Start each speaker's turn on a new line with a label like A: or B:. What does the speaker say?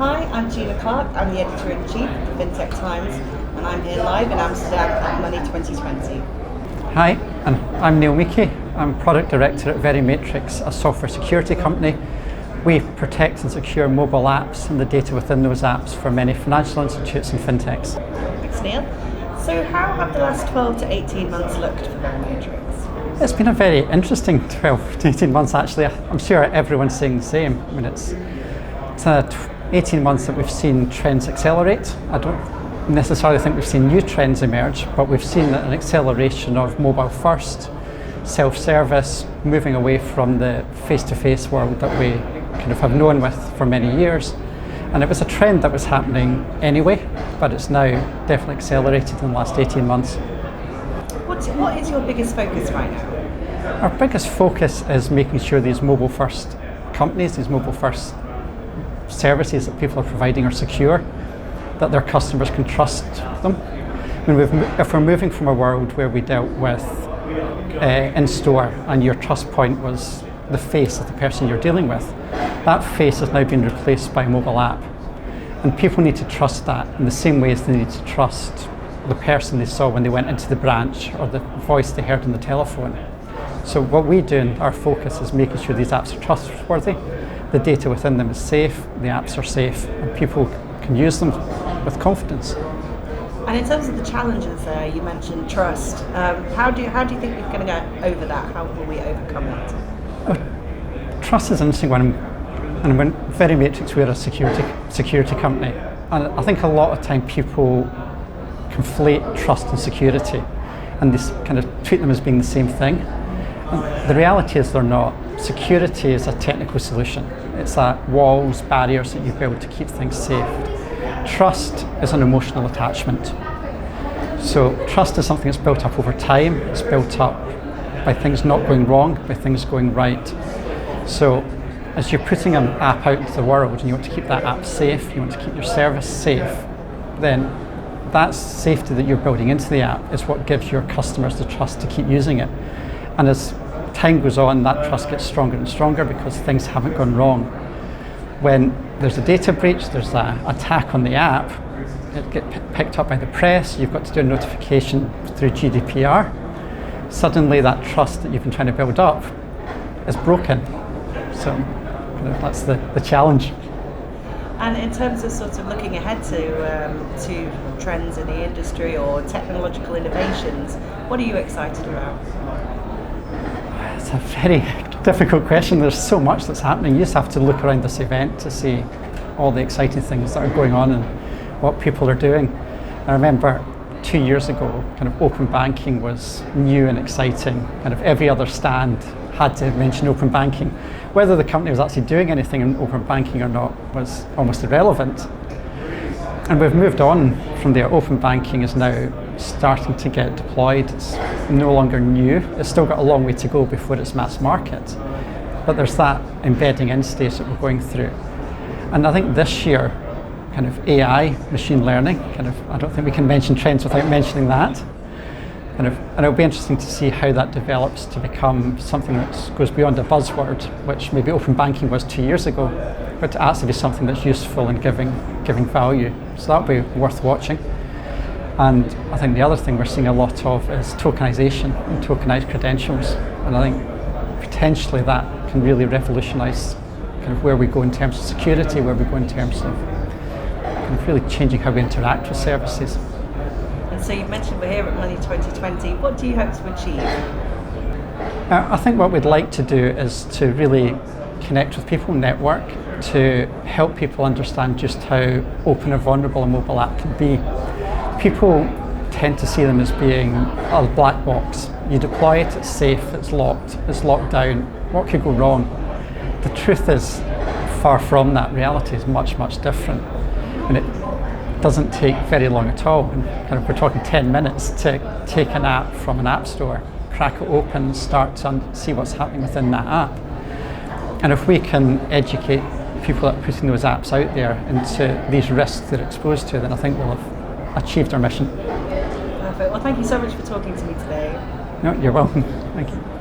A: Hi, I'm Gina Clarke. I'm the editor-in-chief of the Fintech Times, and I'm here live in Amsterdam at Money 2020.
B: Hi, and I'm Neal Michie. I'm product director at Verimatrix, a software security company. We protect and secure mobile apps and the data within those apps for many financial institutes and fintechs.
A: Thanks, Neal. So how have the last 12 to 18 months looked for Verimatrix?
B: It's been a very interesting 12 to 18 months actually. I'm sure everyone's saying the same. I mean, it's 18 months that we've seen trends accelerate. I don't necessarily think we've seen new trends emerge, but we've seen an acceleration of mobile first, self-service, moving away from the face-to-face world that we kind of have known with for many years. And it was a trend that was happening anyway, but it's now definitely accelerated in the last 18 months.
A: What is your biggest focus right now?
B: Our biggest focus is making sure these mobile first companies, these mobile first services that people are providing are secure, that their customers can trust them. I mean, if we're moving from a world where we dealt with in-store and your trust point was the face of the person you're dealing with, that face has now been replaced by a mobile app. And people need to trust that in the same way as they need to trust the person they saw when they went into the branch or the voice they heard on the telephone. So what we do and our focus is making sure these apps are trustworthy, the data within them is safe, the apps are safe, and people can use them with confidence.
A: And in terms of the challenges you mentioned trust. How do you think we're going to get over that? How will we overcome it?
B: Trust is an interesting one, and when Verimatrix, we're a security company, and I think a lot of time people conflate trust and security, and they kind of treat them as being the same thing. And the reality is they're not. Security is a technical solution. It's walls, barriers that you build to keep things safe. Trust is an emotional attachment. So trust is something that's built up over time. It's built up by things not going wrong, by things going right. So as you're putting an app out into the world and you want to keep that app safe, you want to keep your service safe, then that safety that you're building into the app is what gives your customers the trust to keep using it. And as time goes on, that trust gets stronger and stronger because things haven't gone wrong. When there's a data breach, there's an attack on the app, it gets picked up by the press, you've got to do a notification through GDPR. Suddenly that trust that you've been trying to build up is broken. So that's the challenge.
A: And in terms of sort of looking ahead to trends in the industry or technological innovations, what are you excited about?
B: It's a very difficult question. There's so much that's happening. You just have to look around this event to see all the exciting things that are going on and what people are doing. I remember 2 years ago, kind of open banking was new and exciting. Kind of every other stand had to mention open banking. Whether the company was actually doing anything in open banking or not was almost irrelevant. And we've moved on from there. Open banking is now starting to get deployed. It's no longer new. It's still got a long way to go before it's mass market. But there's that embedding in stage that we're going through. And I think this year, kind of AI, machine learning, I don't think we can mention trends without mentioning that. And it'll be interesting to see how that develops to become something that goes beyond a buzzword, which maybe open banking was 2 years ago, but to actually be something that's useful and giving value. So that'll be worth watching. And I think the other thing we're seeing a lot of is tokenization and tokenized credentials. And I think potentially that can really revolutionize kind of where we go in terms of security, where we go in terms of kind of really changing how we interact with services.
A: And so you've mentioned we're here at Money 2020. What do you hope to achieve?
B: I think what we'd like to do is to really connect with people, network, to help people understand just how open and vulnerable a mobile app can be. People tend to see them as being a black box. You deploy it, it's safe, it's locked down. What could go wrong? The truth is far from that. Reality is much, much different. And it doesn't take very long at all. And kind of we're talking 10 minutes to take an app from an app store, crack it open, start to see what's happening within that app. And if we can educate people that are putting those apps out there into these risks they're exposed to, then I think we'll have achieved our mission.
A: Perfect. Well, thank you so much for talking to me today.
B: No, you're welcome. Thank you.